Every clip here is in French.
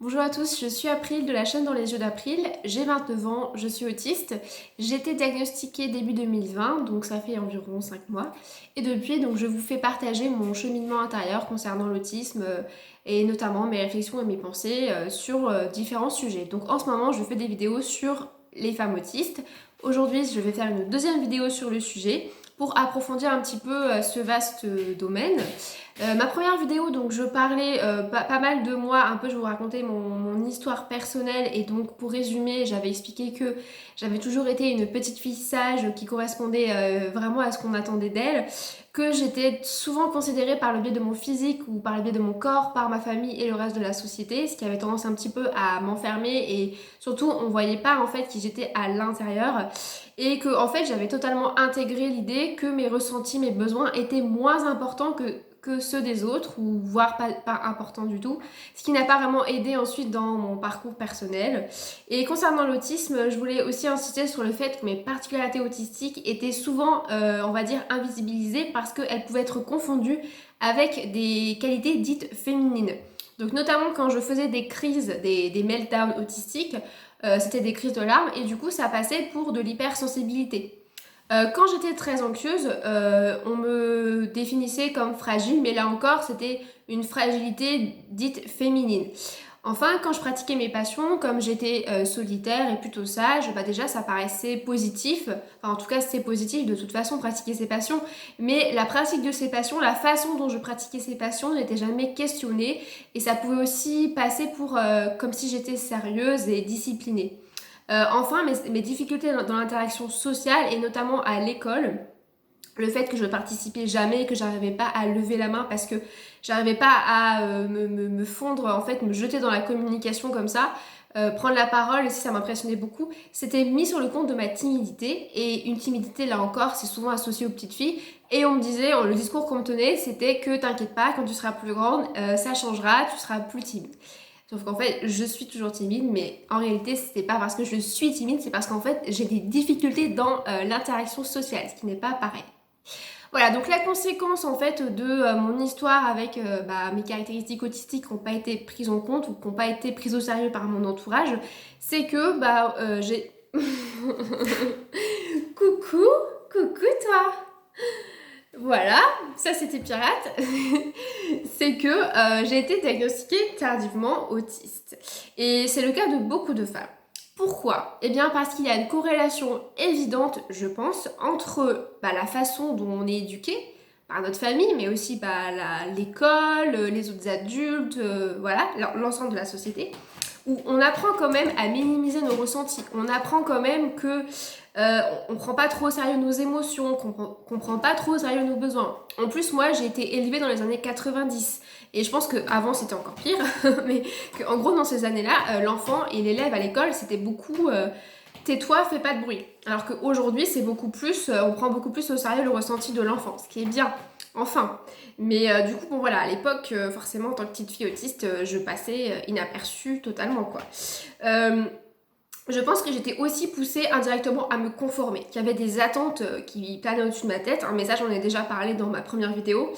Bonjour à tous, je suis April de la chaîne Dans les yeux d'April, j'ai 29 ans, je suis autiste. J'ai été diagnostiquée début 2020, donc ça fait environ 5 mois. Et depuis, donc je vous fais partager mon cheminement intérieur concernant l'autisme et notamment mes réflexions et mes pensées sur différents sujets. Donc en ce moment, je fais des vidéos sur les femmes autistes. Aujourd'hui, je vais faire une deuxième vidéo sur le sujet pour approfondir un petit peu ce vaste domaine. Ma première vidéo, donc je parlais pas mal de moi, un peu je vous racontais mon histoire personnelle et donc pour résumer, j'avais expliqué que j'avais toujours été une petite fille sage qui correspondait vraiment à ce qu'on attendait d'elle, que j'étais souvent considérée par le biais de mon physique ou par le biais de mon corps, par ma famille et le reste de la société, ce qui avait tendance un petit peu à m'enfermer et surtout on voyait pas en fait qui j'étais à l'intérieur et que en fait j'avais totalement intégré l'idée que mes ressentis, mes besoins étaient moins importants que ceux des autres, ou voire pas importants du tout, ce qui n'a pas vraiment aidé ensuite dans mon parcours personnel. Et concernant l'autisme, je voulais aussi insister sur le fait que mes particularités autistiques étaient souvent, on va dire, invisibilisées parce qu'elles pouvaient être confondues avec des qualités dites féminines. Donc notamment quand je faisais des crises, des meltdowns autistiques, c'était des crises de larmes et du coup ça passait pour de l'hypersensibilité. Quand j'étais très anxieuse, on me définissait comme fragile, mais là encore, c'était une fragilité dite féminine. Enfin, quand je pratiquais mes passions, comme j'étais solitaire et plutôt sage, bah déjà ça paraissait positif. Enfin, en tout cas, c'est positif de toute façon pratiquer ses passions. Mais la pratique de ces passions, la façon dont je pratiquais ces passions n'était jamais questionnée. Et ça pouvait aussi passer pour comme si j'étais sérieuse et disciplinée. Enfin, mes difficultés dans l'interaction sociale et notamment à l'école, le fait que je ne participais jamais, que j'arrivais pas à lever la main parce que j'arrivais pas à me fondre, en fait, me jeter dans la communication comme ça, prendre la parole, aussi ça m'impressionnait beaucoup, c'était mis sur le compte de ma timidité. Et une timidité, là encore, c'est souvent associé aux petites filles. Et on me disait, le discours qu'on me tenait, c'était que t'inquiète pas, quand tu seras plus grande, ça changera, tu seras plus timide. Sauf qu'en fait, je suis toujours timide, mais en réalité, c'est pas parce que je suis timide, c'est parce qu'en fait, j'ai des difficultés dans l'interaction sociale, ce qui n'est pas pareil. Voilà, donc la conséquence en fait de mon histoire avec mes caractéristiques autistiques qui n'ont pas été prises en compte ou qui n'ont pas été prises au sérieux par mon entourage, c'est que j'ai... Coucou, coucou toi. Voilà, ça c'était pirate. C'est que j'ai été diagnostiquée tardivement autiste. Et c'est le cas de beaucoup de femmes. Pourquoi? Eh bien parce qu'il y a une corrélation évidente, je pense, entre la façon dont on est éduqué par notre famille, mais aussi l'école, les autres adultes, voilà, l'ensemble de la société, où on apprend quand même à minimiser nos ressentis. On apprend quand même que on prend pas trop au sérieux nos émotions, qu'on prend pas trop au sérieux nos besoins. En plus, moi, j'ai été élevée dans les années 90. Et je pense qu'avant, c'était encore pire. Mais qu'en gros, dans ces années-là, l'enfant et l'élève à l'école, c'était beaucoup tais-toi, fais pas de bruit. Alors qu'aujourd'hui, c'est beaucoup plus, on prend beaucoup plus au sérieux le ressenti de l'enfant, ce qui est bien. Enfin. Mais du coup, bon voilà, à l'époque, forcément, en tant que petite fille autiste, je passais inaperçue totalement, quoi. Je pense que j'étais aussi poussée indirectement à me conformer, qu'il y avait des attentes qui planaient au-dessus de ma tête, mais ça j'en ai déjà parlé dans ma première vidéo,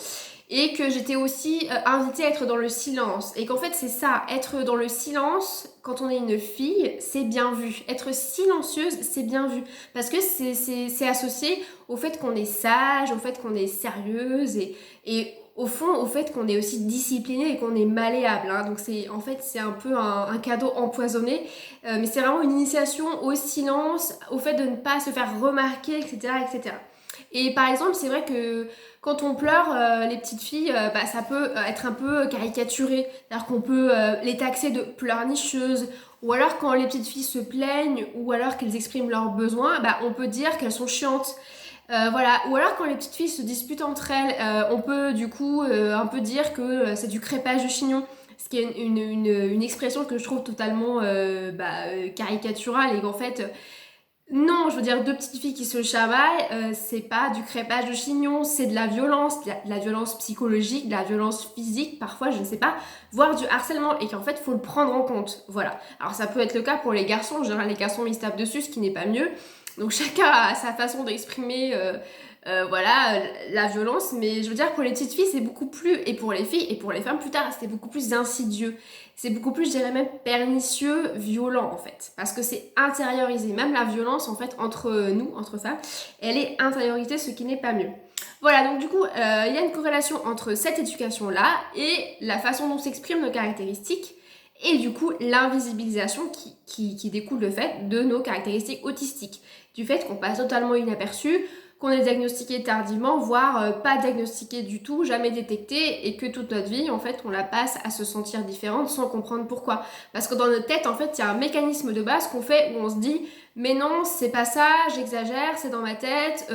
et que j'étais aussi invitée à être dans le silence, et qu'en fait c'est ça, être dans le silence quand on est une fille, c'est bien vu, être silencieuse, c'est bien vu, parce que c'est associé au fait qu'on est sage, au fait qu'on est sérieuse, et au fond, au fait qu'on est aussi discipliné et qu'on est malléable. Hein. Donc en fait, c'est un peu un cadeau empoisonné. Mais c'est vraiment une initiation au silence, au fait de ne pas se faire remarquer, etc. etc. Et par exemple, c'est vrai que quand on pleure, les petites filles, ça peut être un peu caricaturé. C'est-à-dire qu'on peut les taxer de pleurnicheuses. Ou alors quand les petites filles se plaignent, ou alors qu'elles expriment leurs besoins, on peut dire qu'elles sont chiantes. Voilà. Ou alors quand les petites filles se disputent entre elles, on peut du coup un peu dire que c'est du crépage de chignon. Ce qui est une expression que je trouve totalement caricaturale et qu'en fait, non, je veux dire, deux petites filles qui se chamaillent, c'est pas du crépage de chignon, c'est de la violence, de la violence psychologique, de la violence physique, parfois, je ne sais pas, voire du harcèlement, et qu'en fait, il faut le prendre en compte. Voilà. Alors ça peut être le cas pour les garçons, en général, les garçons ils se tapent dessus, ce qui n'est pas mieux. Donc chacun a sa façon d'exprimer voilà, la violence, mais je veux dire pour les petites filles c'est beaucoup plus, et pour les filles et pour les femmes plus tard, c'est beaucoup plus insidieux, c'est beaucoup plus, je dirais même pernicieux, violent en fait, parce que c'est intériorisé, même la violence en fait entre nous, entre femmes, elle est intériorisée, ce qui n'est pas mieux. Voilà, donc du coup, il y a une corrélation entre cette éducation-là et la façon dont s'expriment nos caractéristiques, et du coup l'invisibilisation qui découle le fait de nos caractéristiques autistiques, du fait qu'on passe totalement inaperçu, qu'on est diagnostiqué tardivement, voire pas diagnostiqué du tout, jamais détecté, et que toute notre vie, en fait, on la passe à se sentir différente sans comprendre pourquoi. Parce que dans notre tête, en fait, il y a un mécanisme de base qu'on fait où on se dit « mais non, c'est pas ça, j'exagère, c'est dans ma tête,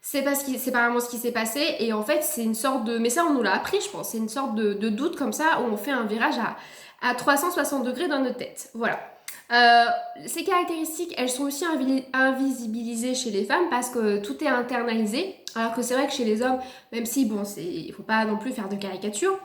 c'est pas vraiment ce qui s'est passé », et en fait, c'est une sorte de... Mais ça, on nous l'a appris, je pense, c'est une sorte de doute comme ça, où on fait un virage à 360 degrés dans notre tête. Voilà. Ces caractéristiques, elles sont aussi invisibilisées chez les femmes parce que tout est internalisé, alors que c'est vrai que chez les hommes, même si, bon, il faut pas non plus faire de caricature,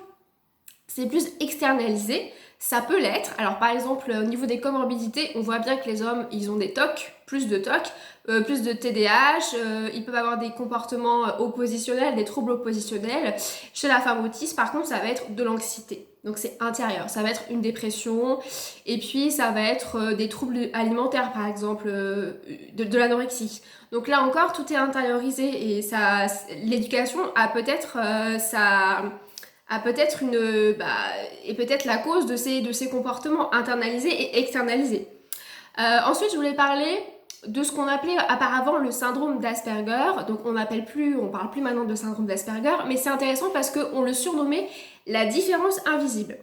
c'est plus externalisé, ça peut l'être. Alors par exemple, au niveau des comorbidités, on voit bien que les hommes, ils ont des TOC, plus de TOC, plus de TDAH, ils peuvent avoir des comportements oppositionnels, des troubles oppositionnels. Chez la femme autiste, par contre, ça va être de l'anxiété. Donc c'est intérieur, ça va être une dépression, et puis ça va être des troubles alimentaires, par exemple, de l'anorexie. Donc là encore, tout est intériorisé, et ça, l'éducation a peut-être est peut-être la cause de ces comportements internalisés et externalisés. Ensuite, je voulais parler de ce qu'on appelait auparavant le syndrome d'Asperger. Donc on parle plus maintenant de syndrome d'Asperger, mais c'est intéressant parce qu'on le surnommait la différence invisible.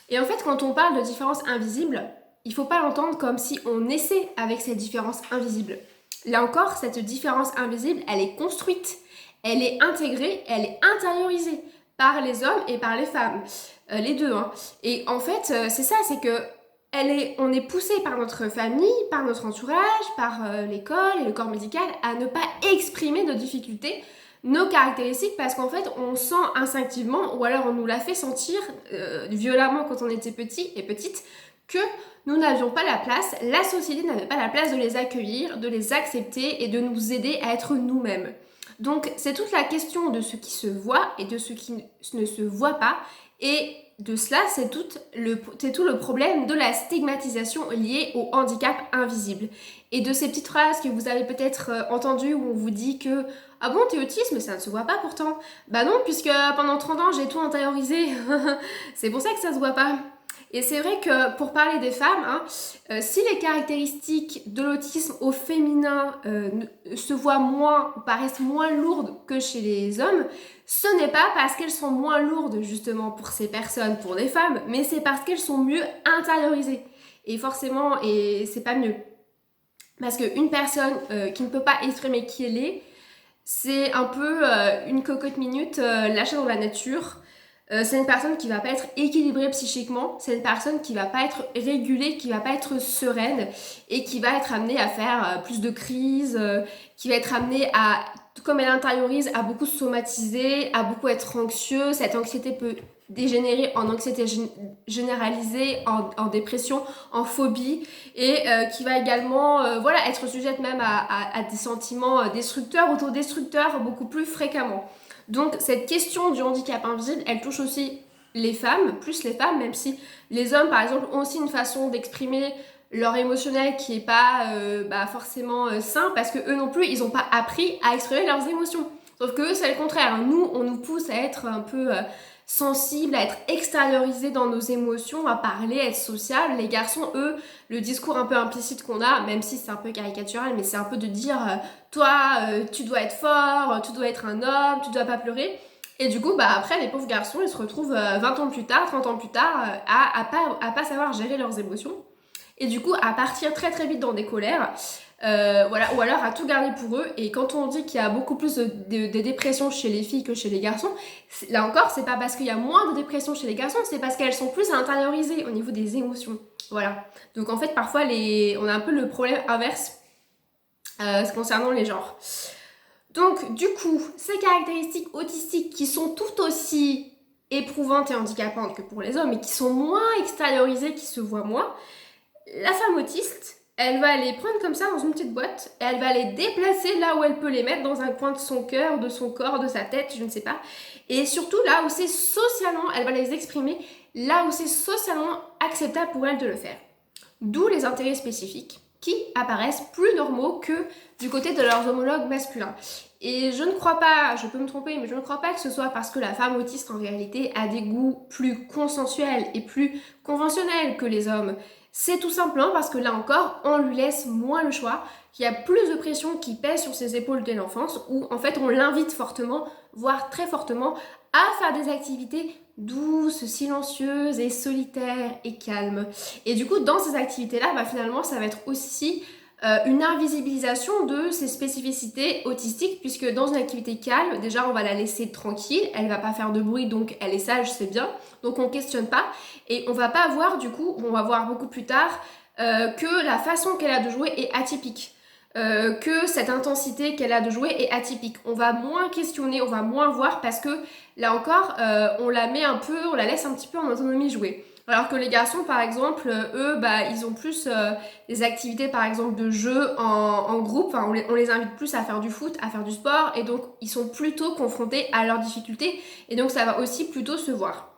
Et en fait, quand on parle de différence invisible, il ne faut pas l'entendre comme si on naissait avec cette différence invisible. Là encore, cette différence invisible, elle est construite, elle est intégrée, elle est intériorisée par les hommes et par les femmes, les deux. Hein. Et en fait, c'est ça, c'est que on est poussé par notre famille, par notre entourage, par l'école et le corps médical à ne pas exprimer nos difficultés, nos caractéristiques, parce qu'en fait, on sent instinctivement, ou alors on nous l'a fait sentir violemment quand on était petit et petite, que nous n'avions pas la place, la société n'avait pas la place de les accueillir, de les accepter et de nous aider à être nous-mêmes. Donc c'est toute la question de ce qui se voit et de ce qui ne se voit pas, et de cela c'est tout le problème de la stigmatisation liée au handicap invisible. Et de ces petites phrases que vous avez peut-être entendues où on vous dit que « Ah bon, t'es autiste, mais ça ne se voit pas pourtant ». Bah non, puisque pendant 30 ans j'ai tout intériorisé, c'est pour ça que ça se voit pas. Et c'est vrai que pour parler des femmes, hein, si les caractéristiques de l'autisme au féminin se voient moins, paraissent moins lourdes que chez les hommes, ce n'est pas parce qu'elles sont moins lourdes justement pour ces personnes, pour les femmes, mais c'est parce qu'elles sont mieux intériorisées. Et forcément, et c'est pas mieux. Parce qu'une personne qui ne peut pas exprimer qui elle est, c'est un peu une cocotte minute lâchée dans la nature. C'est une personne qui va pas être équilibrée psychiquement, c'est une personne qui va pas être régulée, qui va pas être sereine et qui va être amenée à faire plus de crises, qui va être amenée à, comme elle intériorise, à beaucoup somatiser, à beaucoup être anxieux. Cette anxiété peut dégénérer en anxiété généralisée, en dépression, en phobie, et qui va également être sujette même à des sentiments destructeurs, autodestructeurs beaucoup plus fréquemment. Donc cette question du handicap invisible, elle touche aussi les femmes, plus les femmes, même si les hommes par exemple ont aussi une façon d'exprimer leur émotionnel qui est pas forcément sain, parce que eux non plus ils n'ont pas appris à exprimer leurs émotions. Sauf que eux c'est le contraire, nous on nous pousse à être un peu sensible, à être extériorisé dans nos émotions, à parler, à être sociable. Les garçons, eux, le discours un peu implicite qu'on a, même si c'est un peu caricatural, mais c'est un peu de dire toi, tu dois être fort, tu dois être un homme, tu dois pas pleurer. Et du coup, après, les pauvres garçons, ils se retrouvent 20 ans plus tard, 30 ans plus tard, à pas savoir gérer leurs émotions. Et du coup, à partir très très vite dans des colères, ou alors à tout garder pour eux. Et quand on dit qu'il y a beaucoup plus de dépression chez les filles que chez les garçons, là encore, c'est pas parce qu'il y a moins de dépression chez les garçons, c'est parce qu'elles sont plus intériorisées au niveau des émotions. Voilà. Donc en fait, parfois, on a un peu le problème inverse concernant les genres. Donc du coup, ces caractéristiques autistiques qui sont tout aussi éprouvantes et handicapantes que pour les hommes, et qui sont moins extériorisées, qui se voient moins, la femme autiste, elle va les prendre comme ça dans une petite boîte et elle va les déplacer là où elle peut les mettre, dans un coin de son cœur, de son corps, de sa tête, je ne sais pas. Et surtout là où c'est socialement, elle va les exprimer là où c'est socialement acceptable pour elle de le faire. D'où les intérêts spécifiques qui apparaissent plus normaux que du côté de leurs homologues masculins. Et je ne crois pas, je peux me tromper, mais je ne crois pas que ce soit parce que la femme autiste en réalité a des goûts plus consensuels et plus conventionnels que les hommes. C'est tout simplement parce que là encore, on lui laisse moins le choix, qu'il y a plus de pression qui pèse sur ses épaules dès l'enfance, où en fait on l'invite fortement, voire très fortement, à faire des activités douces, silencieuses et solitaires et calmes. Et du coup, dans ces activités-là, finalement, ça va être aussi une invisibilisation de ses spécificités autistiques, puisque dans une activité calme, déjà on va la laisser tranquille, elle va pas faire de bruit, donc elle est sage, c'est bien, donc on questionne pas, et on va pas voir du coup, on va voir beaucoup plus tard que la façon qu'elle a de jouer est atypique. Que cette intensité qu'elle a de jouer est atypique. On va moins questionner, on va moins voir parce que là encore, on la laisse un petit peu en autonomie jouer. Alors que les garçons, par exemple, eux, ils ont plus des activités, par exemple, de jeu en groupe. Enfin, on les invite plus à faire du foot, à faire du sport, et donc ils sont plutôt confrontés à leurs difficultés, et donc ça va aussi plutôt se voir.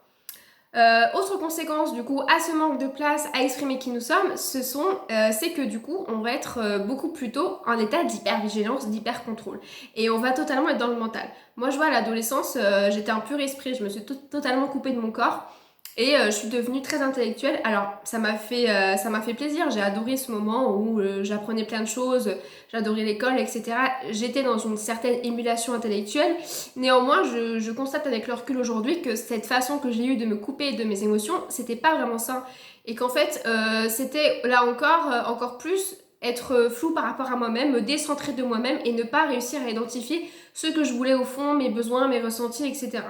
Autre conséquence du coup à ce manque de place à exprimer qui nous sommes, c'est que du coup on va être beaucoup plus tôt en état d'hypervigilance, d'hypercontrôle. Et on va totalement être dans le mental. Moi je vois à l'adolescence, j'étais un pur esprit, je me suis totalement coupée de mon corps. Et je suis devenue très intellectuelle. Alors ça m'a fait plaisir, j'ai adoré ce moment où j'apprenais plein de choses, j'adorais l'école, etc. J'étais dans une certaine émulation intellectuelle. Néanmoins, je constate avec le recul aujourd'hui que cette façon que j'ai eue de me couper de mes émotions, c'était pas vraiment ça. Et qu'en fait, c'était là encore plus être flou par rapport à moi-même, me décentrer de moi-même et ne pas réussir à identifier ce que je voulais au fond, mes besoins, mes ressentis, etc.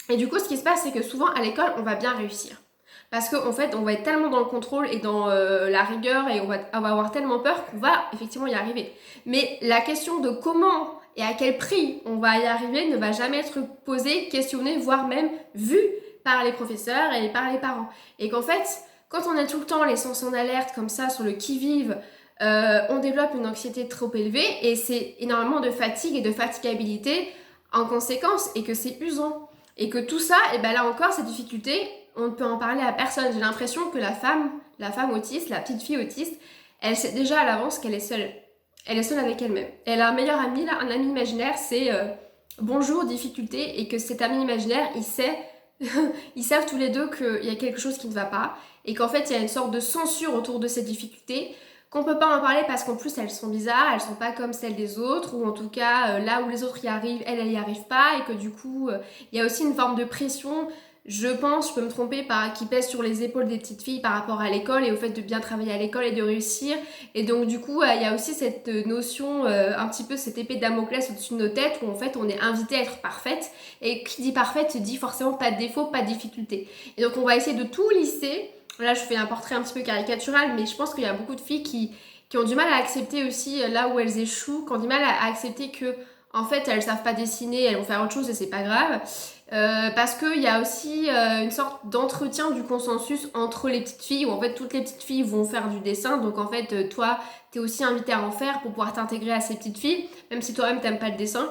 Et du coup, ce qui se passe, c'est que souvent à l'école, on va bien réussir. Parce qu'en fait, on va être tellement dans le contrôle et dans la rigueur et on va avoir tellement peur qu'on va effectivement y arriver. Mais la question de comment et à quel prix on va y arriver ne va jamais être posée, questionnée, voire même vue par les professeurs et par les parents. Et qu'en fait, quand on est tout le temps les sens en alerte comme ça sur le qui-vive, on développe une anxiété trop élevée et c'est énormément de fatigue et de fatigabilité en conséquence et que c'est usant. Et que tout ça, et là encore, ces difficultés, on ne peut en parler à personne. J'ai l'impression que la femme autiste, la petite fille autiste, elle sait déjà à l'avance qu'elle est seule. Elle est seule avec elle-même. Elle a un meilleur ami, là, un ami imaginaire, c'est bonjour, difficulté, et que cet ami imaginaire, ils savent tous les deux qu'il y a quelque chose qui ne va pas, et qu'en fait, il y a une sorte de censure autour de ces difficultés, qu'on peut pas en parler parce qu'en plus elles sont bizarres, elles sont pas comme celles des autres, ou en tout cas là où les autres y arrivent, elle y arrive pas, et que du coup il y a aussi une forme de pression, je pense, je peux me tromper, qui pèse sur les épaules des petites filles par rapport à l'école et au fait de bien travailler à l'école et de réussir. Et donc du coup il y a aussi cette notion, un petit peu cette épée de Damoclès au-dessus de nos têtes où en fait on est invité à être parfaite, et qui dit parfaite dit forcément pas de défaut, pas de difficulté. Et donc on va essayer de tout lisser. Là, je fais un portrait un petit peu caricatural, mais je pense qu'il y a beaucoup de filles qui ont du mal à accepter aussi là où elles échouent, qui ont du mal à accepter que, en fait, elles savent pas dessiner, elles vont faire autre chose et c'est pas grave. Parce qu'il y a aussi une sorte d'entretien du consensus entre les petites filles, où en fait toutes les petites filles vont faire du dessin, donc en fait toi t'es aussi invité à en faire pour pouvoir t'intégrer à ces petites filles, même si toi-même t'aimes pas le dessin.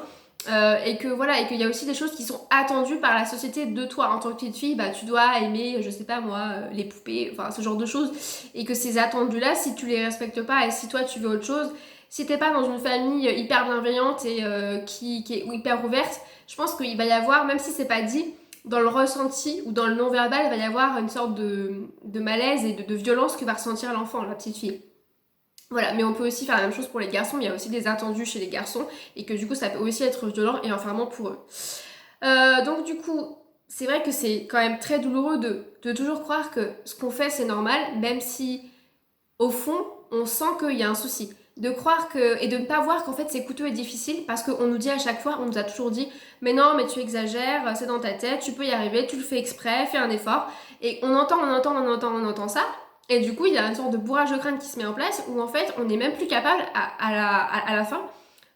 Et que voilà, et qu'il y a aussi des choses qui sont attendues par la société de toi en tant que petite fille, tu dois aimer, je sais pas moi, les poupées, enfin ce genre de choses, et que ces attendus là, si tu les respectes pas et si toi tu veux autre chose, si t'es pas dans une famille hyper bienveillante et qui est hyper ouverte, je pense qu'il va y avoir, même si c'est pas dit, dans le ressenti ou dans le non-verbal, il va y avoir une sorte de malaise et de violence que va ressentir l'enfant, la petite fille. Voilà, mais on peut aussi faire la même chose pour les garçons, il y a aussi des attendus chez les garçons, et que du coup ça peut aussi être violent et enfermant pour eux. Donc du coup, c'est vrai que c'est quand même très douloureux de toujours croire que ce qu'on fait c'est normal, même si au fond on sent qu'il y a un souci. De croire que, et de ne pas voir qu'en fait c'est coûteux et difficile, parce qu'on nous dit à chaque fois, on nous a toujours dit mais non, mais tu exagères, c'est dans ta tête, tu peux y arriver, tu le fais exprès, fais un effort, et on entend ça. Et du coup, il y a une sorte de bourrage de crâne qui se met en place où en fait, on n'est même plus capable à la fin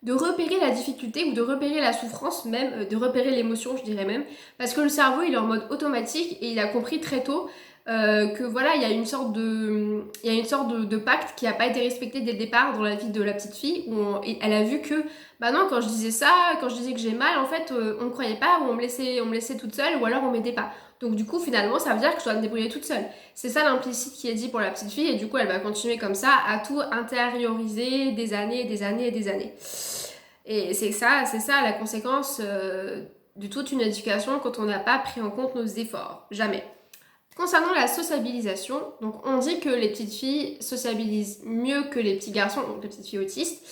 de repérer la difficulté ou de repérer la souffrance, même de repérer l'émotion, je dirais même, parce que le cerveau, il est en mode automatique et il a compris très tôt que voilà, il y a une sorte de pacte qui n'a pas été respecté dès le départ dans la vie de la petite fille, et elle a vu que, bah non, quand je disais ça, quand je disais que j'ai mal, en fait, on me croyait pas, ou on me laissait toute seule, ou alors on m'aidait pas. Donc du coup, finalement, ça veut dire que je dois me débrouiller toute seule. C'est ça l'implicite qui est dit pour la petite fille, et du coup, elle va continuer comme ça à tout intérioriser des années et des années et des années. Et c'est ça la conséquence de toute une éducation quand on n'a pas pris en compte nos efforts. Jamais. Concernant la sociabilisation, donc on dit que les petites filles sociabilisent mieux que les petits garçons, donc les petites filles autistes.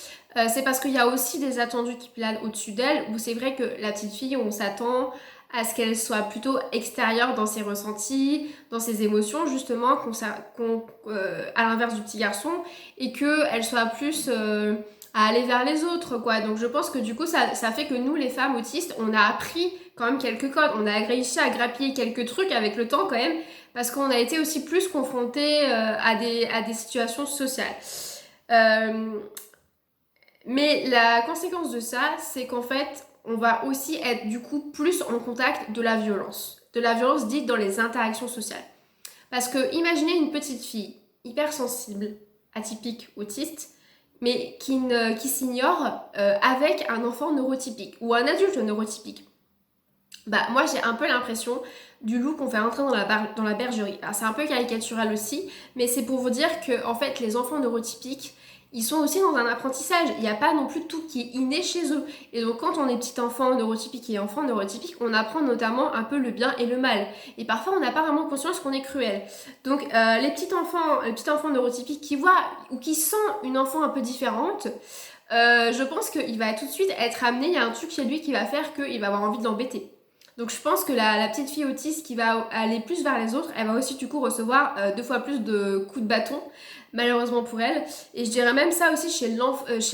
C'est parce qu'il y a aussi des attendus qui planent au-dessus d'elles, où c'est vrai que la petite fille, on s'attend à ce qu'elle soit plutôt extérieure dans ses ressentis, dans ses émotions, justement, à l'inverse du petit garçon, et qu'elle soit plus à aller vers les autres, quoi. Donc je pense que du coup, ça fait que nous, les femmes autistes, on a appris quand même quelques codes, on a réussi à grappiller quelques trucs avec le temps quand même, parce qu'on a été aussi plus confrontés à des situations sociales. Mais la conséquence de ça, c'est qu'en fait, on va aussi être du coup plus en contact de la violence dite dans les interactions sociales. Parce que imaginez une petite fille hypersensible, atypique, autiste, mais qui s'ignore avec un enfant neurotypique ou un adulte neurotypique. Bah moi j'ai un peu l'impression du loup qu'on fait entrer dans la bergerie. Alors c'est un peu caricatural aussi, mais c'est pour vous dire que en fait les enfants neurotypiques, ils sont aussi dans un apprentissage. Il n'y a pas non plus tout qui est inné chez eux. Et donc quand on est petit enfant neurotypique et enfant neurotypique, on apprend notamment un peu le bien et le mal. Et parfois on n'a pas vraiment conscience qu'on est cruel. Donc les petits enfants neurotypiques qui voient ou qui sentent une enfant un peu différente, je pense qu'il va tout de suite être amené, il y a un truc chez lui qui va faire qu'il va avoir envie de l'embêter. Donc je pense que la petite fille autiste qui va aller plus vers les autres, elle va aussi du coup recevoir 2 fois plus de coups de bâton, malheureusement pour elle. Et je dirais même ça aussi chez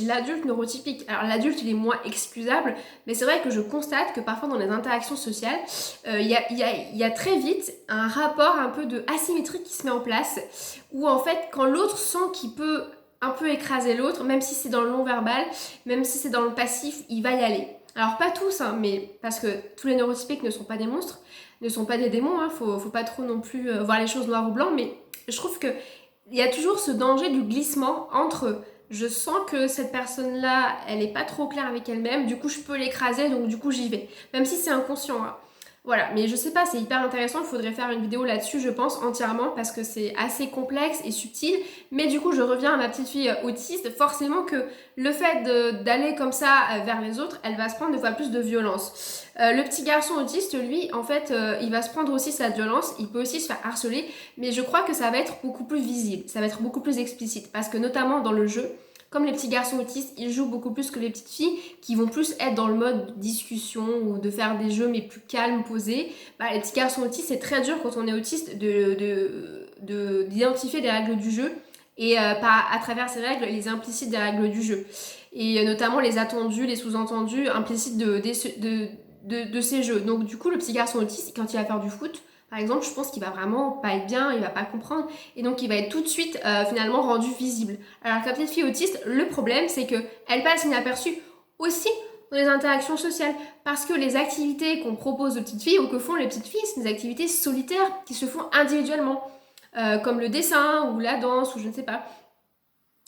l'adulte neurotypique. Alors l'adulte il est moins excusable, mais c'est vrai que je constate que parfois dans les interactions sociales, il y a très vite un rapport un peu de asymétrie qui se met en place, où en fait quand l'autre sent qu'il peut un peu écraser l'autre, même si c'est dans le non-verbal, même si c'est dans le passif, il va y aller. Alors pas tous, hein, mais parce que tous les neurotypiques ne sont pas des monstres, ne sont pas des démons, hein, faut pas trop non plus voir les choses noir ou blanc, mais je trouve que il y a toujours ce danger du glissement entre je sens que cette personne-là, elle est pas trop claire avec elle-même, du coup je peux l'écraser, donc du coup j'y vais. Même si c'est inconscient, hein. Voilà, mais je sais pas, c'est hyper intéressant, il faudrait faire une vidéo là-dessus, je pense, entièrement, parce que c'est assez complexe et subtil. Mais du coup, je reviens à ma petite fille autiste, forcément que le fait d'aller comme ça vers les autres, elle va se prendre 2 fois plus de violence. Le petit garçon autiste, lui, en fait, il va se prendre aussi sa violence, il peut aussi se faire harceler, mais je crois que ça va être beaucoup plus visible, ça va être beaucoup plus explicite, parce que notamment dans le jeu, comme les petits garçons autistes, ils jouent beaucoup plus que les petites filles qui vont plus être dans le mode discussion ou de faire des jeux mais plus calmes, posés. Bah, les petits garçons autistes, c'est très dur quand on est autiste d'identifier les règles du jeu et à travers ces règles, les implicites des règles du jeu. Et notamment les attendus, les sous-entendus implicites de ces jeux. Donc du coup, le petit garçon autiste, quand il va faire du foot, par exemple, je pense qu'il va vraiment pas être bien, il va pas comprendre, et donc il va être tout de suite finalement rendu visible. Alors que la petite fille autiste, le problème c'est que elle passe inaperçue aussi dans les interactions sociales, parce que les activités qu'on propose aux petites filles ou que font les petites filles, c'est des activités solitaires qui se font individuellement, comme le dessin ou la danse ou je ne sais pas.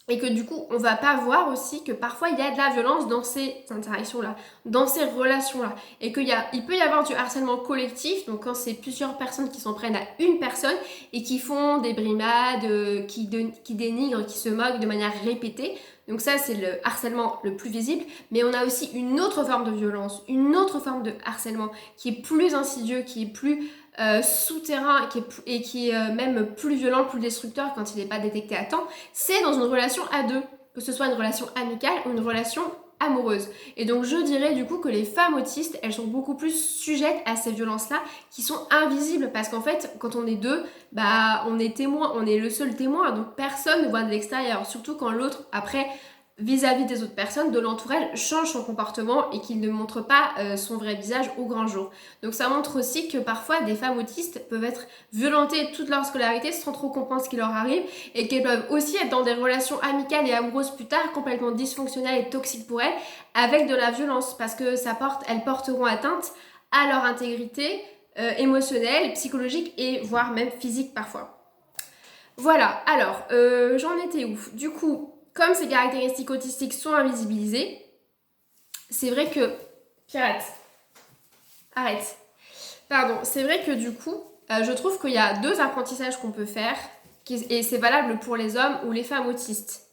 Et que du coup, on va pas voir aussi que parfois il y a de la violence dans ces interactions-là, dans ces relations-là. Et il peut y avoir du harcèlement collectif, donc quand c'est plusieurs personnes qui s'en prennent à une personne et qui font des brimades, qui dénigrent, qui se moquent de manière répétée. Donc ça, c'est le harcèlement le plus visible. Mais on a aussi une autre forme de violence, une autre forme de harcèlement qui est plus insidieux, qui est plus souterrain et qui est même plus violent, plus destructeur quand il n'est pas détecté à temps, c'est dans une relation à deux, que ce soit une relation amicale ou une relation amoureuse. Et donc je dirais du coup que les femmes autistes, elles sont beaucoup plus sujettes à ces violences-là qui sont invisibles parce qu'en fait, quand on est deux, bah on est témoin, on est le seul témoin, donc personne ne voit de l'extérieur, surtout quand l'autre, après, vis-à-vis des autres personnes, de l'entourage, change son comportement et qu'il ne montre pas son vrai visage au grand jour. Donc ça montre aussi que parfois des femmes autistes peuvent être violentées toute leur scolarité sans trop comprendre ce qui leur arrive et qu'elles peuvent aussi être dans des relations amicales et amoureuses plus tard complètement dysfonctionnelles et toxiques pour elles avec de la violence parce que elles porteront atteinte à leur intégrité, émotionnelle, psychologique et voire même physique parfois. Voilà, alors j'en étais où? Du coup, comme ces caractéristiques autistiques sont invisibilisées, c'est vrai que... Pirate, arrête. Pardon, c'est vrai que du coup, je trouve qu'il y a deux apprentissages qu'on peut faire, et c'est valable pour les hommes ou les femmes autistes.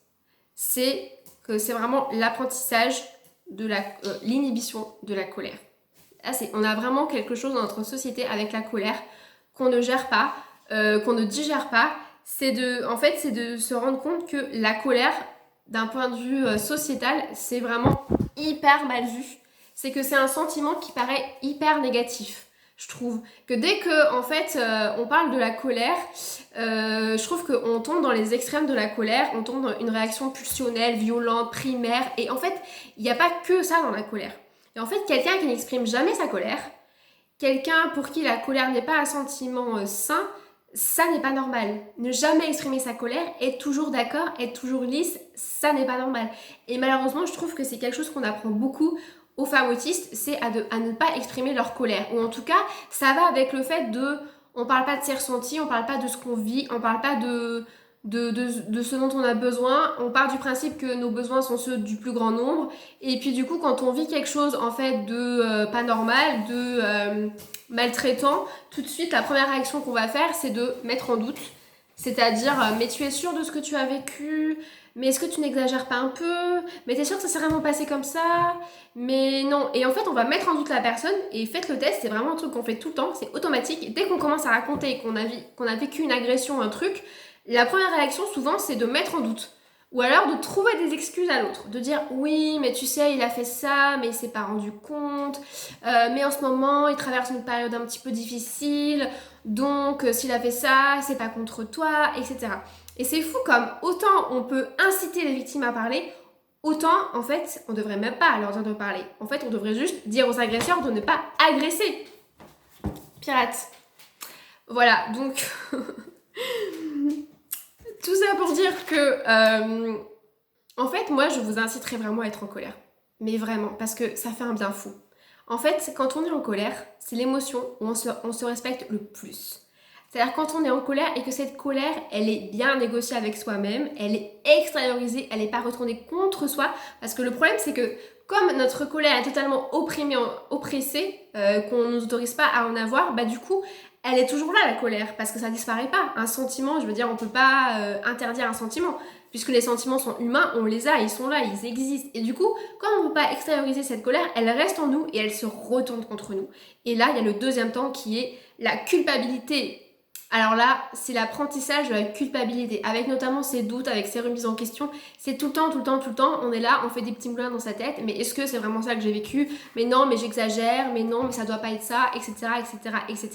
C'est que c'est vraiment l'apprentissage de l'inhibition de la colère. Là, on a vraiment quelque chose dans notre société avec la colère qu'on ne gère pas, qu'on ne digère pas. C'est de se rendre compte que la colère, d'un point de vue sociétal, c'est vraiment hyper mal vu. C'est que c'est un sentiment qui paraît hyper négatif. Je trouve que dès que on parle de la colère, je trouve qu'on tombe dans les extrêmes de la colère, on tombe dans une réaction pulsionnelle, violente, primaire, et en fait, il n'y a pas que ça dans la colère. Et en fait, quelqu'un qui n'exprime jamais sa colère, quelqu'un pour qui la colère n'est pas un sentiment sain, ça n'est pas normal. Ne jamais exprimer sa colère, être toujours d'accord, être toujours lisse, ça n'est pas normal. Et malheureusement, je trouve que c'est quelque chose qu'on apprend beaucoup aux femmes autistes, c'est à ne pas exprimer leur colère. Ou en tout cas, ça va avec le fait on parle pas de ses ressentis, on parle pas de ce qu'on vit, on parle pas de ce dont on a besoin. On part du principe que nos besoins sont ceux du plus grand nombre. Et puis du coup, quand on vit quelque chose en fait de pas normal, de maltraitant, tout de suite, la première réaction qu'on va faire, c'est de mettre en doute. C'est-à-dire, mais tu es sûr de ce que tu as vécu? Mais est-ce que tu n'exagères pas un peu? Mais t'es sûr que ça s'est vraiment passé comme ça? Mais non. Et en fait, on va mettre en doute la personne et faites le test, c'est vraiment un truc qu'on fait tout le temps, c'est automatique. Dès qu'on commence à raconter qu'on a vécu une agression, un truc, la première réaction souvent c'est de mettre en doute. Ou alors de trouver des excuses à l'autre, de dire oui mais tu sais il a fait ça mais il s'est pas rendu compte, mais en ce moment il traverse une période un petit peu difficile, donc s'il a fait ça c'est pas contre toi, etc. Et c'est fou comme autant on peut inciter les victimes à parler, autant en fait on devrait même pas leur dire de parler. En fait on devrait juste dire aux agresseurs de ne pas agresser. Pirate. Voilà donc... Tout ça pour dire que, en fait, moi, je vous inciterai vraiment à être en colère. Mais vraiment, parce que ça fait un bien fou. En fait, quand on est en colère, c'est l'émotion où on se respecte le plus. C'est-à-dire quand on est en colère et que cette colère, elle est bien négociée avec soi-même, elle est extériorisée, elle n'est pas retournée contre soi. Parce que le problème, c'est que comme notre colère est totalement oppressée, qu'on ne nous autorise pas à en avoir, bah du coup, elle est toujours là la colère, parce que ça disparaît pas. Un sentiment, je veux dire, on peut pas interdire un sentiment, puisque les sentiments sont humains, on les a, ils sont là, ils existent. Et du coup, quand on ne peut pas extérioriser cette colère, elle reste en nous et elle se retourne contre nous. Et là, il y a le deuxième temps qui est la culpabilité. Alors là, c'est l'apprentissage de la culpabilité, avec notamment ses doutes, avec ses remises en question. C'est tout le temps, on est là, on fait des petits moulins dans sa tête, mais est-ce que c'est vraiment ça que j'ai vécu? Mais non, mais j'exagère, mais non, mais ça doit pas être ça, etc., etc., etc.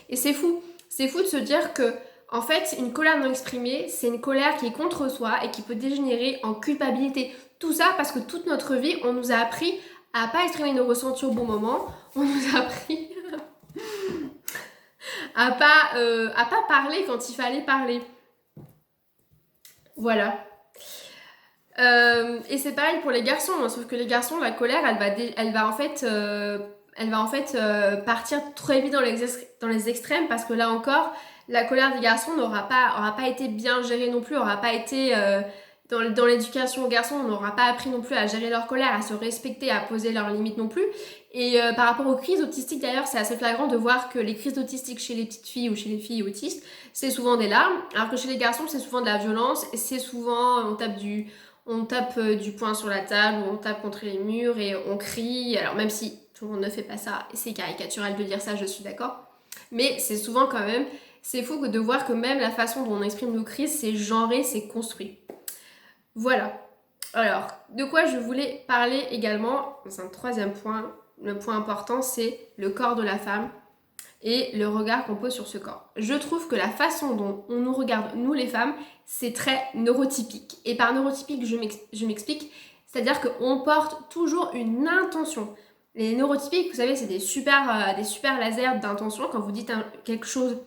Et c'est fou de se dire que, en fait, une colère non exprimée, c'est une colère qui est contre soi et qui peut dégénérer en culpabilité. Tout ça parce que toute notre vie, on nous a appris à pas exprimer nos ressentis au bon moment, on nous a appris... à pas parler quand il fallait parler. Voilà. Et c'est pareil pour les garçons, hein, sauf que les garçons, la colère, elle va en fait partir très vite dans les extrêmes, parce que là encore, la colère des garçons n'aura pas été bien gérée non plus, aura pas été dans l'éducation aux garçons, on n'aura pas appris non plus à gérer leur colère, à se respecter, à poser leurs limites non plus. Et par rapport aux crises autistiques d'ailleurs, c'est assez flagrant de voir que les crises autistiques chez les petites filles ou chez les filles autistes, c'est souvent des larmes, alors que chez les garçons, c'est souvent de la violence, et c'est souvent, on tape du poing sur la table, ou on tape contre les murs et on crie. Alors même si tout le monde ne fait pas ça, et c'est caricatural de dire ça, je suis d'accord, mais c'est souvent quand même, c'est fou de voir que même la façon dont on exprime nos crises, c'est genré, c'est construit. Voilà. Alors, de quoi je voulais parler également, c'est un troisième point. Le point important, c'est le corps de la femme et le regard qu'on pose sur ce corps. Je trouve que la façon dont on nous regarde, nous les femmes, c'est très neurotypique. Et par neurotypique, je m'explique, c'est-à-dire qu'on porte toujours une intention. Les neurotypiques, vous savez, c'est des super lasers d'intention. Quand vous dites quelque chose,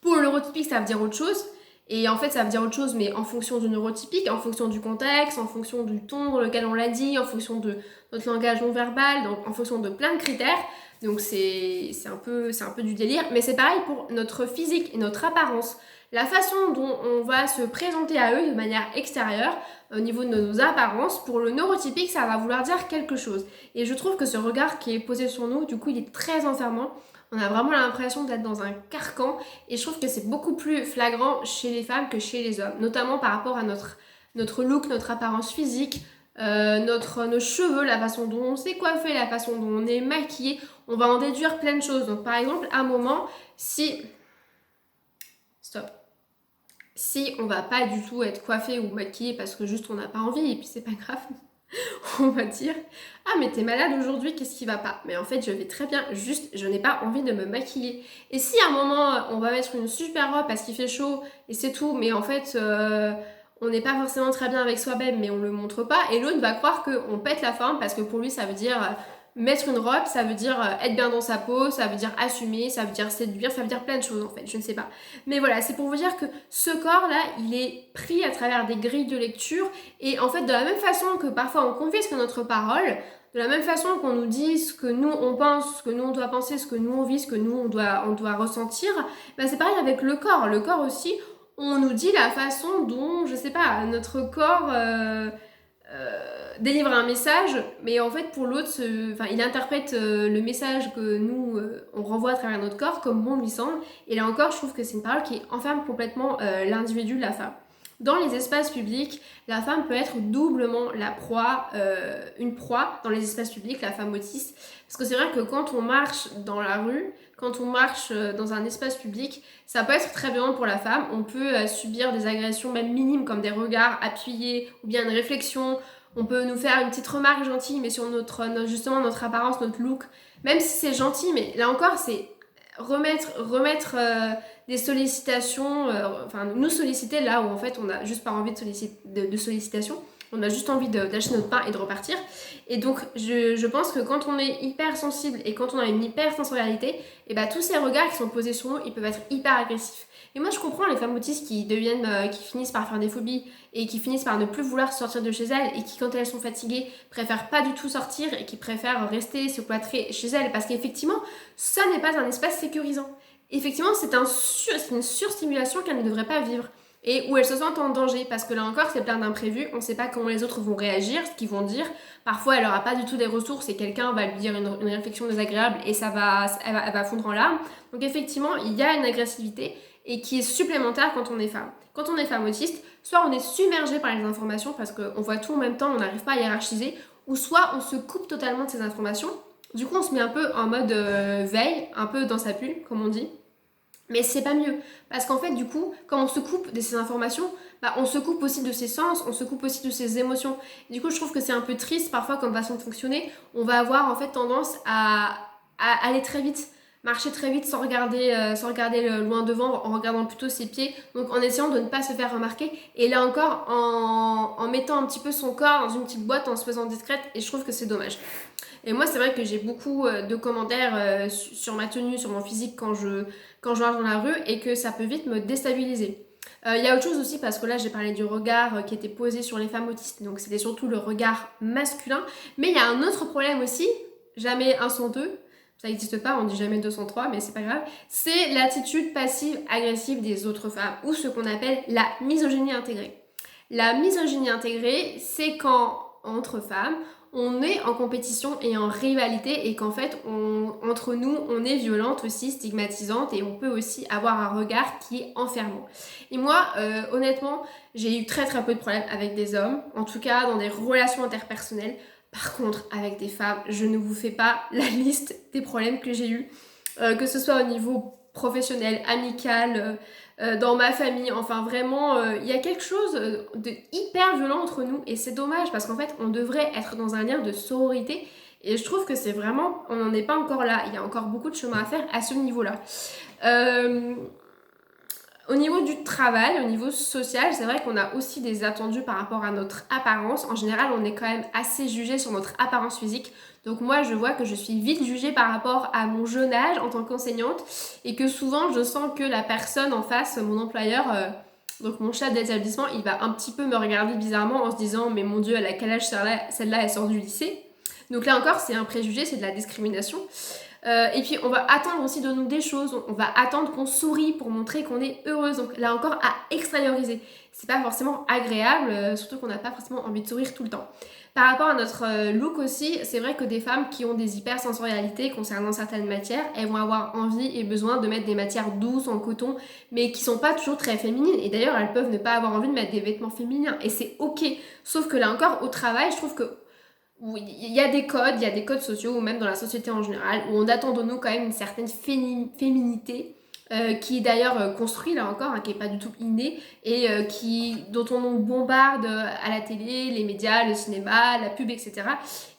pour le neurotypique, ça veut dire autre chose. Et en fait, ça veut dire autre chose, mais en fonction du neurotypique, en fonction du contexte, en fonction du ton dans lequel on l'a dit, en fonction de notre langage non verbal, donc en fonction de plein de critères. Donc c'est un peu du délire. Mais c'est pareil pour notre physique et notre apparence. La façon dont on va se présenter à eux de manière extérieure, au niveau de nos apparences, pour le neurotypique, ça va vouloir dire quelque chose. Et je trouve que ce regard qui est posé sur nous, du coup, il est très enfermant. On a vraiment l'impression d'être dans un carcan. Et je trouve que c'est beaucoup plus flagrant chez les femmes que chez les hommes. Notamment par rapport à notre look, notre apparence physique, nos cheveux, la façon dont on s'est coiffé, la façon dont on est maquillé. On va en déduire plein de choses. Donc par exemple, à un moment, si on va pas du tout être coiffé ou maquillé parce que juste on n'a pas envie et puis c'est pas grave, on va dire ah mais t'es malade aujourd'hui, qu'est-ce qui va pas? Mais en fait je vais très bien, juste je n'ai pas envie de me maquiller. Et si à un moment on va mettre une super robe parce qu'il fait chaud et c'est tout, mais en fait on n'est pas forcément très bien avec soi-même mais on le montre pas, et l'autre va croire qu'on pète la forme parce que pour lui ça veut dire mettre une robe, ça veut dire être bien dans sa peau, ça veut dire assumer, ça veut dire séduire, ça veut dire plein de choses en fait, je ne sais pas. Mais voilà, c'est pour vous dire que ce corps-là, il est pris à travers des grilles de lecture, et en fait de la même façon que parfois on confisque notre parole, de la même façon qu'on nous dit ce que nous on pense, ce que nous on doit penser, ce que nous on vit, ce que nous on doit ressentir, ben c'est pareil avec le corps. Le corps aussi, on nous dit la façon dont, je sais pas, notre corps délivre un message, mais en fait pour l'autre, il interprète le message que nous on renvoie à travers notre corps comme bon lui semble. Et là encore, je trouve que c'est une parole qui enferme complètement l'individu, la femme. Dans les espaces publics, la femme peut être doublement la proie, une proie dans les espaces publics, la femme autiste. Parce que c'est vrai que quand on marche dans la rue, quand on marche dans un espace public, ça peut être très violent pour la femme. On peut subir des agressions même minimes comme des regards appuyés ou bien une réflexion. On peut nous faire une petite remarque gentille, mais sur justement notre apparence, notre look. Même si c'est gentil, mais là encore, c'est remettre des sollicitations, nous solliciter là où en fait on n'a juste pas envie de sollicitation. On a juste envie d'acheter notre pain et de repartir. Et donc, je pense que quand on est hyper sensible et quand on a une hyper sensorialité, et bah, tous ces regards qui sont posés sur nous, ils peuvent être hyper agressifs. Et moi, je comprends les femmes autistes qui finissent par faire des phobies et qui finissent par ne plus vouloir sortir de chez elles et qui, quand elles sont fatiguées, préfèrent pas du tout sortir et qui préfèrent rester se cloîtrer chez elles parce qu'effectivement, ça n'est pas un espace sécurisant. Effectivement, c'est une surstimulation qu'elles ne devraient pas vivre. Et où elles se sentent en danger, parce que là encore c'est plein d'imprévus, on ne sait pas comment les autres vont réagir, ce qu'ils vont dire. Parfois elle n'aura pas du tout des ressources et quelqu'un va lui dire une réflexion désagréable et elle va fondre en larmes. Donc effectivement il y a une agressivité et qui est supplémentaire quand on est femme. Quand on est femme autiste, soit on est submergé par les informations parce qu'on voit tout en même temps, on n'arrive pas à hiérarchiser, ou soit on se coupe totalement de ces informations. Du coup on se met un peu en mode veille, un peu dans sa bulle comme on dit. Mais c'est pas mieux, parce qu'en fait du coup, quand on se coupe de ces informations, bah, on se coupe aussi de ses sens, on se coupe aussi de ses émotions. Et du coup je trouve que c'est un peu triste parfois comme façon de fonctionner. On va avoir en fait tendance à aller très vite, marcher très vite sans regarder loin devant, en regardant plutôt ses pieds, donc en essayant de ne pas se faire remarquer. Et là encore en mettant un petit peu son corps dans une petite boîte, en se faisant discrète, et je trouve que c'est dommage. Et moi c'est vrai que j'ai beaucoup de commentaires sur ma tenue, sur mon physique quand je marche dans la rue, et que ça peut vite me déstabiliser. Il y a autre chose aussi, parce que là j'ai parlé du regard qui était posé sur les femmes autistes, donc c'était surtout le regard masculin, mais il y a un autre problème aussi, jamais un sans deux, ça n'existe pas, on dit jamais 203, mais c'est pas grave, c'est l'attitude passive-agressive des autres femmes, ou ce qu'on appelle la misogynie intégrée. La misogynie intégrée, c'est quand, entre femmes, on est en compétition et en rivalité, et qu'en fait, entre nous, on est violente aussi, stigmatisante, et on peut aussi avoir un regard qui est enfermant. Et moi, honnêtement, j'ai eu très très peu de problèmes avec des hommes, en tout cas dans des relations interpersonnelles. Par contre, avec des femmes, je ne vous fais pas la liste des problèmes que j'ai eus, que ce soit au niveau professionnel, amical, dans ma famille, enfin vraiment, il y a quelque chose de hyper violent entre nous, et c'est dommage parce qu'en fait, on devrait être dans un lien de sororité, et je trouve que c'est vraiment, on n'en est pas encore là, il y a encore beaucoup de chemin à faire à ce niveau-là. Au niveau du travail, au niveau social, c'est vrai qu'on a aussi des attendus par rapport à notre apparence. En général, on est quand même assez jugé sur notre apparence physique. Donc moi, je vois que je suis vite jugée par rapport à mon jeune âge en tant qu'enseignante, et que souvent, je sens que la personne en face, mon employeur, donc mon chef d'établissement, il va un petit peu me regarder bizarrement en se disant « Mais mon Dieu, elle a quel âge celle-là, elle sort du lycée ?» Donc là encore, c'est un préjugé, c'est de la discrimination. Et puis on va attendre aussi de nous des choses, on va attendre qu'on sourit pour montrer qu'on est heureuse. Donc là encore à extérioriser. C'est pas forcément agréable, surtout qu'on n'a pas forcément envie de sourire tout le temps. Par rapport à notre look aussi, c'est vrai que des femmes qui ont des hypersensorialités concernant certaines matières, elles vont avoir envie et besoin de mettre des matières douces en coton, mais qui sont pas toujours très féminines. Et d'ailleurs, elles peuvent ne pas avoir envie de mettre des vêtements féminins. Et c'est ok. Sauf que là encore, au travail, je trouve que oui, il y a des codes sociaux, ou même dans la société en général, où on attend de nous quand même une certaine féminité, qui est d'ailleurs construit là encore, hein, qui n'est pas du tout innée, et dont on nous bombarde à la télé, les médias, le cinéma, la pub, etc.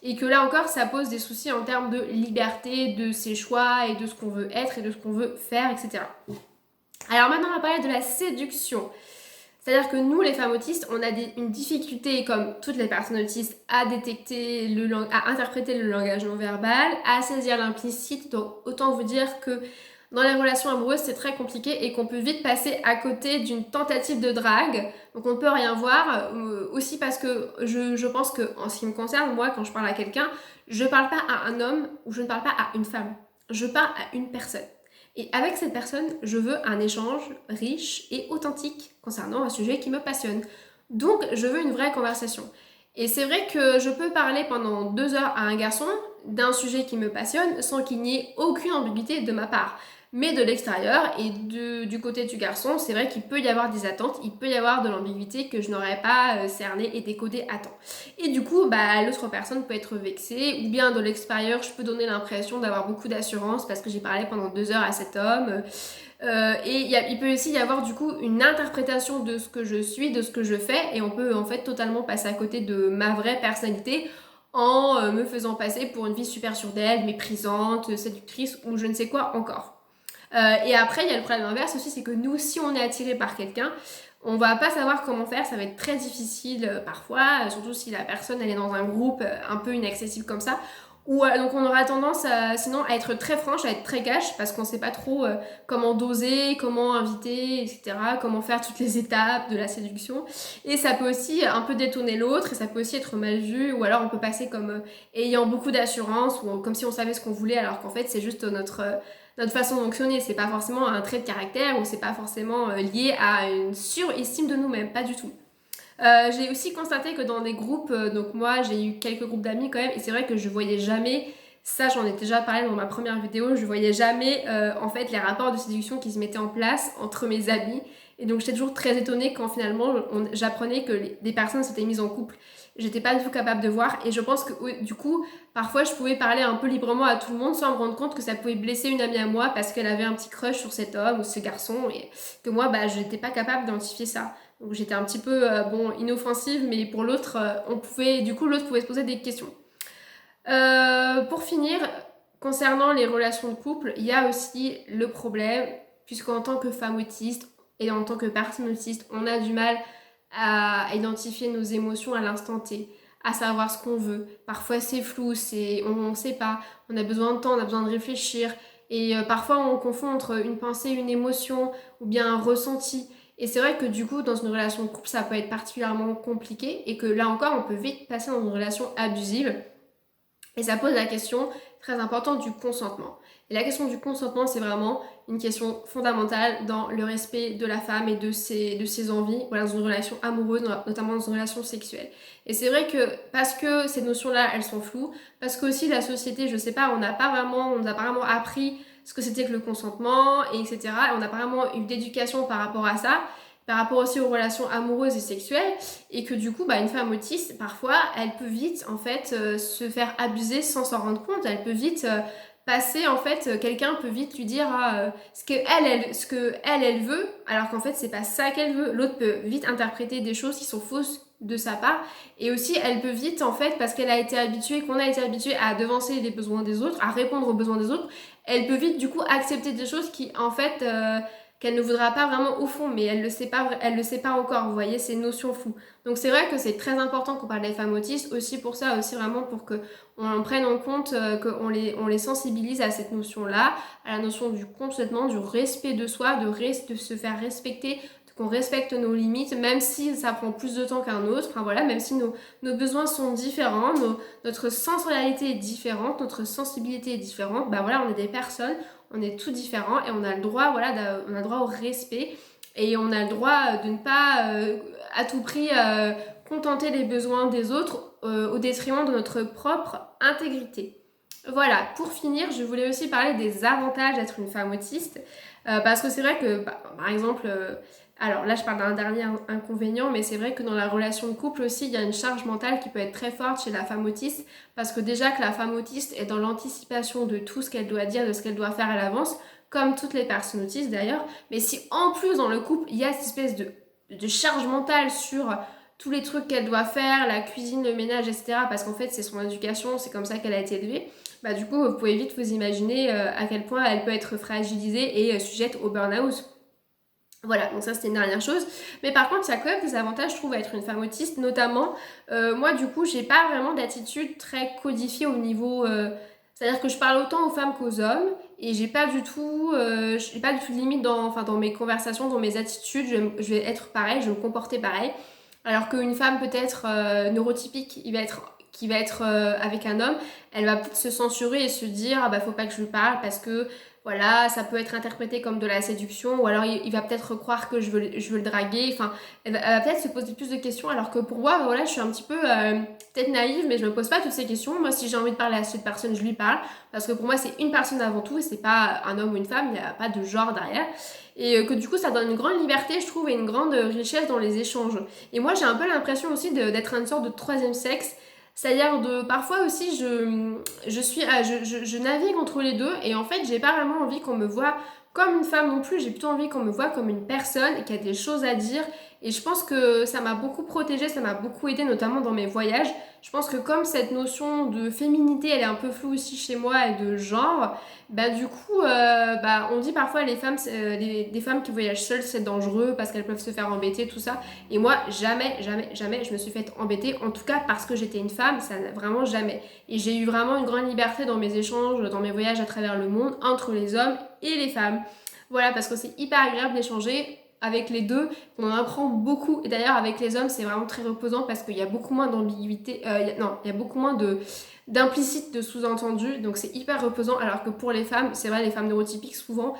Et que là encore, ça pose des soucis en termes de liberté, de ses choix, et de ce qu'on veut être, et de ce qu'on veut faire, etc. Alors maintenant, on va parler de la séduction. C'est-à-dire que nous, les femmes autistes, on a une difficulté, comme toutes les personnes autistes, à détecter, à interpréter le langage non verbal, à saisir l'implicite. Donc autant vous dire que dans les relations amoureuses, c'est très compliqué et qu'on peut vite passer à côté d'une tentative de drague. Donc on ne peut rien voir. Aussi parce que je pense que, en ce qui me concerne, moi, quand je parle à quelqu'un, je ne parle pas à un homme ou je ne parle pas à une femme. Je parle à une personne. Et avec cette personne, je veux un échange riche et authentique concernant un sujet qui me passionne. Donc, je veux une vraie conversation. Et c'est vrai que je peux parler pendant 2 heures à un garçon d'un sujet qui me passionne sans qu'il n'y ait aucune ambiguïté de ma part. Mais de l'extérieur et du côté du garçon, c'est vrai qu'il peut y avoir des attentes, il peut y avoir de l'ambiguïté que je n'aurais pas cernée et décodée à temps. Et du coup, l'autre personne peut être vexée, ou bien de l'extérieur, je peux donner l'impression d'avoir beaucoup d'assurance parce que j'ai parlé pendant 2 heures à cet homme. Et il peut aussi y avoir du coup une interprétation de ce que je suis, de ce que je fais, et on peut en fait totalement passer à côté de ma vraie personnalité en me faisant passer pour une fille super sûre d'elle, méprisante, séductrice ou je ne sais quoi encore. Et après, il y a le problème inverse aussi, c'est que nous, si on est attiré par quelqu'un, on va pas savoir comment faire, ça va être très difficile parfois, surtout si la personne elle est dans un groupe un peu inaccessible comme ça. Ou donc on aura tendance sinon à être très franche, à être très cash, parce qu'on sait pas trop comment doser, comment inviter, etc. Comment faire toutes les étapes de la séduction. Et ça peut aussi un peu détonner l'autre, et ça peut aussi être mal vu, ou alors on peut passer comme ayant beaucoup d'assurance, ou comme si on savait ce qu'on voulait, alors qu'en fait c'est juste notre façon de fonctionner, c'est pas forcément un trait de caractère ou c'est pas forcément lié à une surestime de nous-mêmes, pas du tout. J'ai aussi constaté que dans des groupes, donc moi j'ai eu quelques groupes d'amis quand même, et c'est vrai que je voyais jamais, ça j'en ai déjà parlé dans ma première vidéo, je voyais jamais en fait les rapports de séduction qui se mettaient en place entre mes amis, et donc j'étais toujours très étonnée quand finalement j'apprenais que des personnes s'étaient mises en couple. J'étais pas du tout capable de voir, et je pense que du coup parfois je pouvais parler un peu librement à tout le monde sans me rendre compte que ça pouvait blesser une amie à moi parce qu'elle avait un petit crush sur cet homme ou ce garçon, et que moi je n'étais pas capable d'identifier ça. Donc j'étais un petit peu inoffensive, mais pour l'autre, l'autre pouvait se poser des questions. Pour finir, concernant les relations de couple, il y a aussi le problème, puisqu'en tant que femme autiste et en tant que personne autiste, on a du mal à identifier nos émotions à l'instant T, à savoir ce qu'on veut. Parfois c'est flou, on ne sait pas, on a besoin de temps, on a besoin de réfléchir, et parfois on confond entre une pensée, une émotion, ou bien un ressenti. Et c'est vrai que du coup, dans une relation de couple, ça peut être particulièrement compliqué, et que là encore, on peut vite passer dans une relation abusive. Et ça pose la question très importante du consentement. Et la question du consentement, c'est vraiment une question fondamentale dans le respect de la femme et de ses envies, voilà, dans une relation amoureuse, notamment dans une relation sexuelle. Et c'est vrai que parce que ces notions-là, elles sont floues, parce que aussi la société, je sais pas, on nous a pas vraiment appris ce que c'était que le consentement, et etc. On n'a pas vraiment eu d'éducation par rapport à ça, par rapport aussi aux relations amoureuses et sexuelles, et que du coup, une femme autiste, parfois, elle peut vite, en fait, se faire abuser sans s'en rendre compte. Elle peut vite passer, en fait, quelqu'un peut vite lui dire ce que elle veut, alors qu'en fait, c'est pas ça qu'elle veut. L'autre peut vite interpréter des choses qui sont fausses de sa part, et aussi elle peut vite, en fait, parce qu'on a été habitué à devancer les besoins des autres, à répondre aux besoins des autres, elle peut vite du coup accepter des choses qui en fait qu'elle ne voudra pas vraiment au fond, mais elle le sait pas encore, vous voyez, ces notions floues. Donc c'est vrai que c'est très important qu'on parle des femmes autistes, aussi pour ça, aussi vraiment pour qu'on prenne en compte, qu'on les sensibilise à cette notion-là, à la notion du consentement, du respect de soi, de se faire respecter, de qu'on respecte nos limites, même si ça prend plus de temps qu'un autre, enfin voilà, même si nos besoins sont différents, notre sensorialité est différente, notre sensibilité est différente, bah voilà, on est des personnes, on est tous différents et on a le droit, voilà, on a le droit au respect et on a le droit de ne pas à tout prix contenter les besoins des autres au détriment de notre propre intégrité. Voilà, pour finir, je voulais aussi parler des avantages d'être une femme autiste, parce que c'est vrai que, par exemple, alors là je parle d'un dernier inconvénient, mais c'est vrai que dans la relation de couple aussi, il y a une charge mentale qui peut être très forte chez la femme autiste, parce que déjà que la femme autiste est dans l'anticipation de tout ce qu'elle doit dire, de ce qu'elle doit faire à l'avance, comme toutes les personnes autistes d'ailleurs, mais si en plus dans le couple, il y a cette espèce de charge mentale sur tous les trucs qu'elle doit faire, la cuisine, le ménage, etc., parce qu'en fait c'est son éducation, c'est comme ça qu'elle a été élevée, bah du coup vous pouvez vite vous imaginer à quel point elle peut être fragilisée et sujette au burn-out. Voilà, donc ça c'était une dernière chose. Mais par contre, il y a quand même des avantages, je trouve, à être une femme autiste, notamment, moi du coup, j'ai pas vraiment d'attitude très codifiée au niveau... c'est-à-dire que je parle autant aux femmes qu'aux hommes, et j'ai pas du tout de limite dans mes conversations, dans mes attitudes, je vais être pareil, je vais me comporter pareil. Alors qu'une femme peut-être neurotypique, qui va être avec un homme, elle va peut-être se censurer et se dire ah bah faut pas que je lui parle parce que voilà, ça peut être interprété comme de la séduction, ou alors il va peut-être croire que je veux le draguer, enfin, elle va peut-être se poser plus de questions, alors que pour moi, voilà, je suis un petit peu peut-être naïve, mais je me pose pas toutes ces questions. Moi, si j'ai envie de parler à cette personne, je lui parle, parce que pour moi, c'est une personne avant tout, et c'est pas un homme ou une femme, il n'y a pas de genre derrière. Et que du coup, ça donne une grande liberté, je trouve, et une grande richesse dans les échanges. Et moi, j'ai un peu l'impression aussi d'être une sorte de troisième sexe, c'est-à-dire de parfois aussi je navigue entre les deux et en fait j'ai pas vraiment envie qu'on me voit comme une femme non plus, j'ai plutôt envie qu'on me voit comme une personne qui a des choses à dire et je pense que ça m'a beaucoup protégée, ça m'a beaucoup aidée notamment dans mes voyages. Je pense que comme cette notion de féminité elle est un peu floue aussi chez moi et de genre, bah du coup on dit parfois les femmes, des femmes qui voyagent seules c'est dangereux parce qu'elles peuvent se faire embêter tout ça. Et moi, jamais, jamais, jamais, je me suis fait embêter, en tout cas parce que j'étais une femme, ça n'a vraiment jamais. Et j'ai eu vraiment une grande liberté dans mes échanges, dans mes voyages à travers le monde, entre les hommes et les femmes. Voilà, parce que c'est hyper agréable d'échanger avec les deux, on en apprend beaucoup. Et d'ailleurs, avec les hommes, c'est vraiment très reposant parce qu'il y a beaucoup moins d'ambiguïté, il y a beaucoup moins d'implicite, de sous-entendu, donc c'est hyper reposant. Alors que pour les femmes, c'est vrai, les femmes neurotypiques, souvent,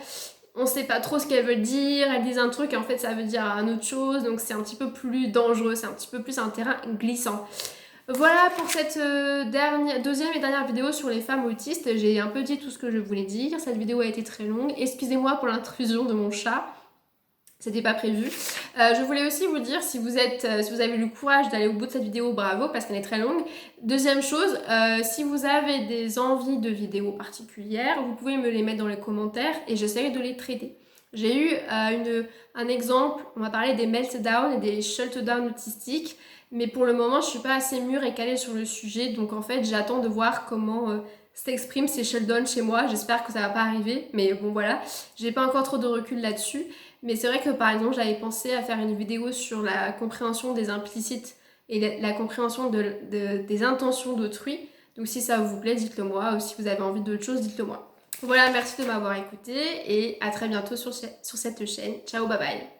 on sait pas trop ce qu'elle veut dire, elle dit un truc et en fait ça veut dire une autre chose, donc c'est un petit peu plus dangereux, c'est un petit peu plus un terrain glissant. Voilà pour cette deuxième et dernière vidéo sur les femmes autistes, j'ai un peu dit tout ce que je voulais dire, cette vidéo a été très longue, excusez-moi pour l'intrusion de mon chat. C'était pas prévu. Je voulais aussi vous dire, si vous avez eu le courage d'aller au bout de cette vidéo, bravo, parce qu'elle est très longue. Deuxième chose, si vous avez des envies de vidéos particulières, vous pouvez me les mettre dans les commentaires et j'essaierai de les traiter. J'ai eu un exemple, on m'a parlé des meltdowns et des shutdowns autistiques, mais pour le moment, je suis pas assez mûre et calée sur le sujet, donc en fait, j'attends de voir comment s'expriment ces shutdowns chez moi. J'espère que ça va pas arriver, mais bon voilà, j'ai pas encore trop de recul là-dessus. Mais c'est vrai que par exemple j'avais pensé à faire une vidéo sur la compréhension des implicites et la compréhension des intentions d'autrui. Donc si ça vous plaît, dites-le moi, ou si vous avez envie d'autre chose, dites-le moi. Voilà, merci de m'avoir écouté et à très bientôt sur cette chaîne. Ciao, bye bye.